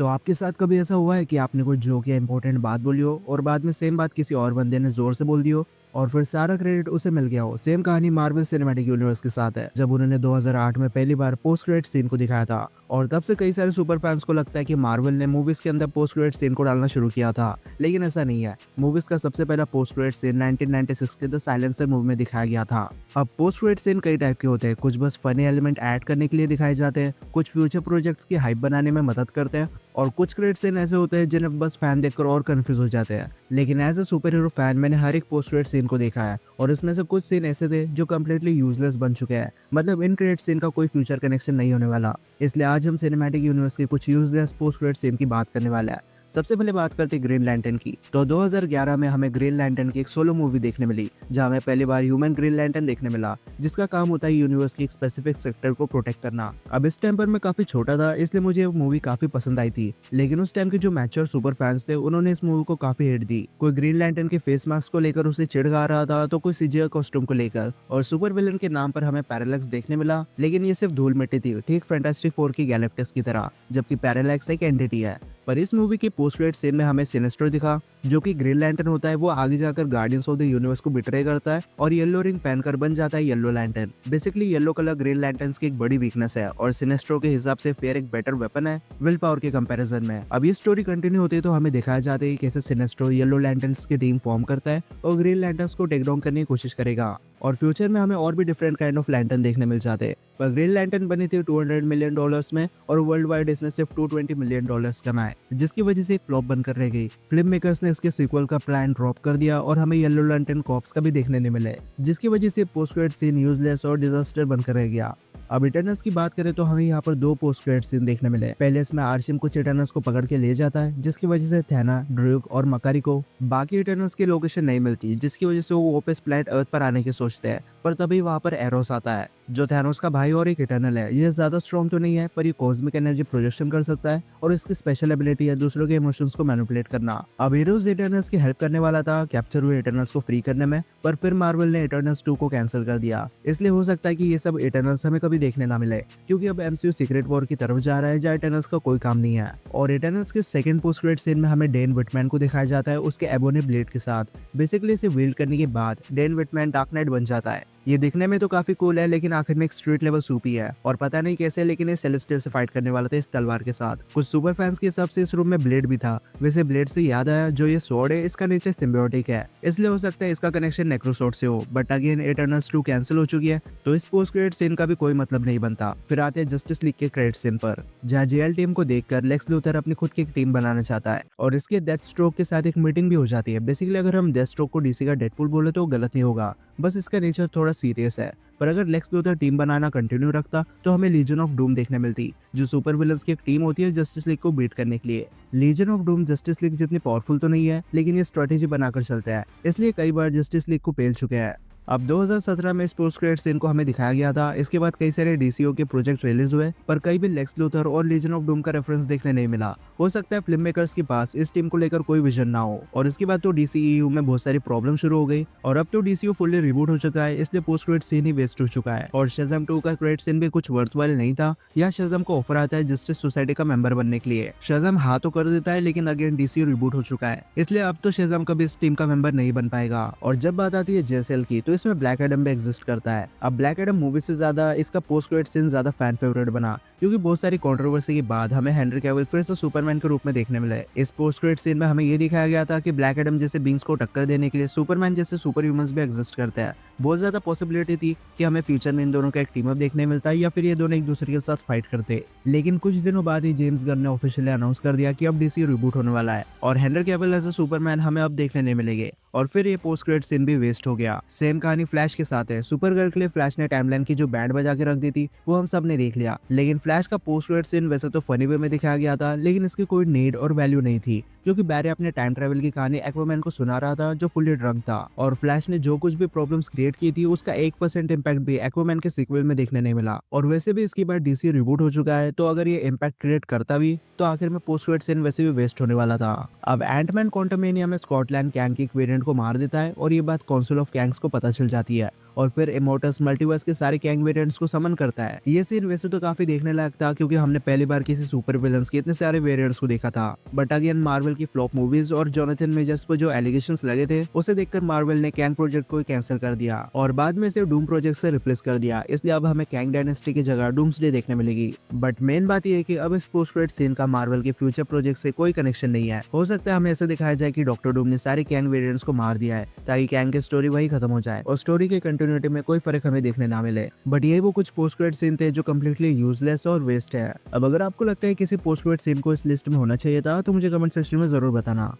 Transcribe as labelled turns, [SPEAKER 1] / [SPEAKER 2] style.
[SPEAKER 1] तो आपके साथ कभी ऐसा हुआ है कि आपने कोई जोक या इंपॉर्टेंट बात बोली हो और बाद में सेम बात किसी और बंदे ने जोर से बोल दी हो और फिर सारा क्रेडिट उसे मिल गया हो। सेम कहानी मार्वल सिनेमैटिक यूनिवर्स के साथ है, जब उन्होंने 2008 में पहली बार पोस्ट क्रेडिट सीन को दिखाया था और तब से कई सारे सुपर फैंस को लगता है कि मार्वल ने मूवीज के अंदर पोस्ट क्रेडिट सीन को डालना शुरू किया था, लेकिन ऐसा नहीं है। मूवीज का सबसे पहला पोस्ट क्रेडिट सीन 1996 के द साइलेंसर मूवी में दिखाया गया था। अब पोस्ट क्रेडिट सीन कई टाइप के होते हैं, कुछ बस फनी एलिमेंट ऐड करने के लिए दिखाए जाते हैं, कुछ फ्यूचर प्रोजेक्ट्स की हाइप बनाने में मदद करते हैं और कुछ क्रेडिट सीन ऐसे होते हैं जिन्हें बस फैन देखकर और कंफ्यूज हो जाते हैं। लेकिन as a superhero fan मैंने हर एक पोस्ट क्रेडिट सीन को देखा है और इसमें से कुछ सीन ऐसे थे जो कम्प्लीटली यूजलेस बन चुके हैं, मतलब इन क्रेडिट सीन का कोई फ्यूचर कनेक्शन नहीं होने वाला। इसलिए आज हम सिनेमैटिक यूनिवर्स के कुछ यूजलेस पोस्ट क्रेडिट सीन की बात करने वाले हैं। सबसे पहले बात करते हैं ग्रीन लैंटर्न की। तो 2011 में हमें ग्रीन लैंटर्न की एक सोलो मूवी देखने मिली, जहां हमें पहली बार ह्यूमन ग्रीन लैंटर्न देखने मिला, जिसका काम होता है यूनिवर्स की एक स्पेसिफिक सेक्टर को प्रोटेक्ट करना। अब इस टाइम पर मैं काफी छोटा था, इसलिए मुझे वो मूवी काफी पसंद आई थी, लेकिन उस टाइम के जो मैच्योर सुपर फैंस थे उन्होंने इस मूवी को काफी हिट दी। कोई ग्रीन लैंटर्न के फेस मास्क को लेकर उसे चिढ़ा रहा था, तो कोई सीजीआई कॉस्ट्यूम को लेकर, और सुपर विलन के नाम पर हमें पैरालैक्स देखने मिला, लेकिन ये सिर्फ धूल मिट्टी थी, ठीक फैंटास्टिक फोर की गैलेक्टस की तरह, जबकि पैरालैक्स एक एंटिटी है। पर इस मूवी के पोस्ट क्रेडिट सीन में हमें सिनेस्टर दिखा, जो कि ग्रीन लैंटर्न होता है। वो आगे जाकर गार्डियंस ऑफ द यूनिवर्स को बिट्रे करता है और येलो रिंग पहनकर बन जाता है yellow lantern. Basically yellow colour green lanterns की एक बड़ी वीकनेस है और सिनेस्ट्रो के हिसाब से फेयर एक बेटर वेपन है विल पावर के कंपैरिजन में। अब ये स्टोरी कंटिन्यू होती है तो हमें दिखाया जाता है कि कैसे सिनेस्ट्रो येलो लैंटर्न्स की टीम फॉर्म करता है और ग्रीन लैंटर्न्स को टेक डाउन करने की कोशिश करेगा। और फ्यूचर में हमें और भी डिफरेंट काइंड ऑफ लैंटर्न देखने मिल जाते हैं। पर ग्रीन लैंटर्न बनी थी $200 मिलियन में और वर्ल्ड वाइड इसने सिर्फ $220 मिलियन कमाए, जिसकी वजह से एक फ्लॉप बनकर रह गई। फिल्म मेकर्स ने इसके सीक्वल का प्लान ड्रॉप कर दिया और हमें येलो लैंटर्न कॉर्प्स का भी देखने नहीं मिले, जिसकी वजह से पोस्ट क्रेडिट सीन यूजलेस और डिजास्टर बनकर रह गया। अब इटर्नल्स की बात करें तो हमें यहाँ पर दो पोस्ट क्रेडिट सीन देखने मिले। पहले इसमें आर्शिम कुछ इटर्नल्स को पकड़ के ले जाता है, जिसकी वजह से थैना, ड्रूक और मकारी को बाकी इटर्नल्स की लोकेशन नहीं मिलती, जिसकी वजह से वो वापस प्लैनेट अर्थ पर आने की सोचते हैं। पर तभी वहाँ पर एरोस आता है, जो थैनोस का भाई और एक इटर्नल है। ये ज्यादा स्ट्रॉन्ग तो नहीं है, पर ये कॉस्मिक एनर्जी प्रोजेक्शन कर सकता है और इसकी स्पेशल एबिलिटी है दूसरों के इमोशंस को मैनिपुलेट करना। अब एरोस इटर्नल्स की हेल्प करने वाला था कैप्चर हुए इटर्नल्स को फ्री करने में, पर फिर मार्वल ने इटर्नल्स 2 को कैंसिल कर दिया। इसलिए हो सकता है कि ये सब इटर्नल्स हमें कभी देखने ना मिले, क्योंकि अब एमसीयू सीक्रेट वॉर की तरफ जा रहा है, जहाँ इटर्नल्स का कोई काम नहीं है। और इटर्नल्स के सेकंड पोस्ट क्रेडिट सीन में हमें डेन विटमैन को दिखाया जाता है उसके एबोनी ब्लेड के साथ। बेसिकली इसे विल्ड करने के बाद डेन विटमैन डार्क नाइट बन जाता है। ये दिखने में तो काफी कूल है, लेकिन आखिर में एक स्ट्रीट लेवल सूपी है और पता नहीं कैसे, लेकिन ये सेलेस्टियल से फाइट करने वाला था इस तलवार के साथ। कुछ सुपर फैंस के हिसाब से इस रूम में ब्लेड भी था। वैसे ब्लेड से याद आया, जो ये स्वॉर्ड है इसका नेचर सिम्बियोटिक है, इसलिए हो सकता है इसका कनेक्शन नेक्रोसॉर्ड से हो। बट अगेन इटर्नल्स 2 कैंसिल हो चुकी है, तो इस पोस्ट क्रेडिट सीन का भी कोई मतलब नहीं बनता। फिर आते हैं जस्टिस लीग के क्रेडिट सीन पर, जहाँ जेएल टीम को देखकर लेक्स लूथर अपनी खुद की एक टीम बनाना चाहता है और इसके डेथ स्ट्रोक के साथ एक मीटिंग भी हो जाती है। बेसिकली अगर हम डेथ स्ट्रोक को डीसी का डेडपूल बोले तो गलत नहीं होगा, बस इसका नेचर थोड़ा सीरियस है। पर अगर लेक्स लूथर टीम बनाना कंटिन्यू रखता तो हमें लीजन ऑफ डूम देखने मिलती, जो सुपर विलन्स की एक टीम होती है जस्टिस लीग को बीट करने के लिए। Legion of Doom Justice League जितनी पावरफुल तो नहीं है, लेकिन ये स्ट्रेटेजी बनाकर चलते हैं, इसलिए कई बार जस्टिस लीग को पेल चुके हैं। अब 2017 में इस पोस्ट क्रेडिट सीन को हमें दिखाया गया था। इसके बाद कई सारे डीसीओ के प्रोजेक्ट रिलीज हुए, पर कई भी लेक्स लूथर और लीजन ऑफ डूम का रेफरेंस देखने नहीं मिला। हो सकता है फिल्म मेकर्स के पास इस टीम को लेकर कोई विजन ना हो। और इसके बाद तो डीसीईयू में बहुत सारी प्रॉब्लम शुरू हो गई और अब तो डीसीयू फुल्ली रिबूट हो चुका है, इसलिए पोस्ट क्रेडिट सीन ही वेस्ट हो चुका है। और शज़म 2 का क्रेडिट सीन भी कुछ वर्थवाइल नहीं था। यहाँ शज़म को ऑफर आता है जस्टिस सोसाइटी का मेंबर बनने के लिए। शज़म हाँ तो कर देता है, लेकिन अगेन डीसीयू रिबूट हो चुका है, इसलिए अब तो शज़म कभी इस टीम का मेंबर नहीं बन पाएगा। और जब बात आती है जेएसएल की, तो इसमें ब्लैक एडम भी एग्जिस्ट करता है। अब ब्लैक एडम मूवी से ज्यादा इसका पोस्ट क्रेडिट सीन ज्यादा फैन फेवरेट बना, क्योंकि बहुत सारी कंट्रोवर्सी के बाद हमें हेनरी कैविल फिर से सुपरमैन के रूप में देखने मिले। इस पोस्ट क्रेडिट सीन में हमें ये दिखाया गया था कि ब्लैक एडम जैसे बींग्स को टक्कर देने के लिए सुपरमैन जैसे सुपर ह्यूमंस भी एग्जिस्ट करते हैं। बहुत ज्यादा पॉसिबिलिटी थी कि हमें फ्यूचर में इन दोनों का एक टीम अप देखने मिलता है, या फिर ये दोनों एक दूसरे के साथ फाइट करते। लेकिन कुछ दिनों बाद ही जेम्स गन ने ऑफिशियली अनाउंस कर दिया कि अब डीसी रिबूट होने वाला है और Henry Cavill as a Superman हमें अब देखने नहीं मिलेंगे। और फिर ये पोस्ट क्रेडिट सीन भी वेस्ट हो गया। सेम कहानी फ्लैश के साथ है। सुपर गर्ल के लिए फ्लैश ने टाइमलाइन की जो बैंड बजा के रख दी थी, वो हम सब ने देख लिया। लेकिन फ्लैश का पोस्ट क्रेडिट सीन वैसे तो फनी वे में दिखाया गया था, लेकिन इसकी कोई नीड और वैल्यू नहीं थी, क्योंकि बैरी अपने टाइम ट्रेवल की कहानी एक्वामैन को सुना रहा था, जो फुल्ली ड्रंक था। और फ्लैश ने जो कुछ भी प्रॉब्लम्स क्रिएट की थी, उसका 1% इम्पैक्ट भी एक्वामैन के सीक्वल में देखने नहीं मिला। और वैसे भी इसकी बार डीसी रिबूट हो चुका है, तो अगर ये इम्पैक्ट क्रिएट करता भी, तो आखिर में पोस्ट क्रेडिट सीन वैसे भी वेस्ट होने वाला था। अब एंटमैन क्वांटममेनिया में स्कॉटलैंड कैंग की एक वेरिएंट को मार देता है और ये बात काउंसिल ऑफ कैंग्स को पता चल जाती है और फिर इमोर्टल्स मल्टीवर्स के सारे कैंग वेरिएंट्स को समन करता है। ये सीन वैसे तो काफी देखने लायक था क्योंकि हमने पहली बार किसी सुपर विलन्स के इतने सारे वेरिएंट्स को देखा था। बट अगेन मार्वल की फ्लॉप मूवीज और जोनाथन मेजर्स पर जो एलिगेशंस लगे थे उसे देखकर मार्वल ने कैंग प्रोजेक्ट को कैंसिल कर दिया और बाद में इसे डूम प्रोजेक्ट से रिप्लेस कर दिया। इसलिए अब हमें कैंग डायनेस्टी की जगह डूम्सडे देखने मिलेगी। बट मेन बात यह है कि अब इस पोस्ट क्रेडिट सीन का मार्वल के फ्यूचर प्रोजेक्ट से कोई कनेक्शन नहीं है। हो सकता है हमें ऐसे दिखाया जाए कि डॉक्टर डूम ने सारे कैंग वेरिएंट्स को मार दिया है ताकि कैंग की स्टोरी वही खत्म हो जाए और स्टोरी के कंटिन्यूटी में कोई फर्क हमें देखने ना मिले। बट ये वो कुछ पोस्ट क्रेडिट सीन थे जो कम्प्लीटली यूजलेस और वेस्ट है। अब अगर आपको लगता है किसी पोस्ट क्रेडिट सीन को इस लिस्ट में होना चाहिए था तो मुझे कमेंट सेक्शन में जरूर बताना।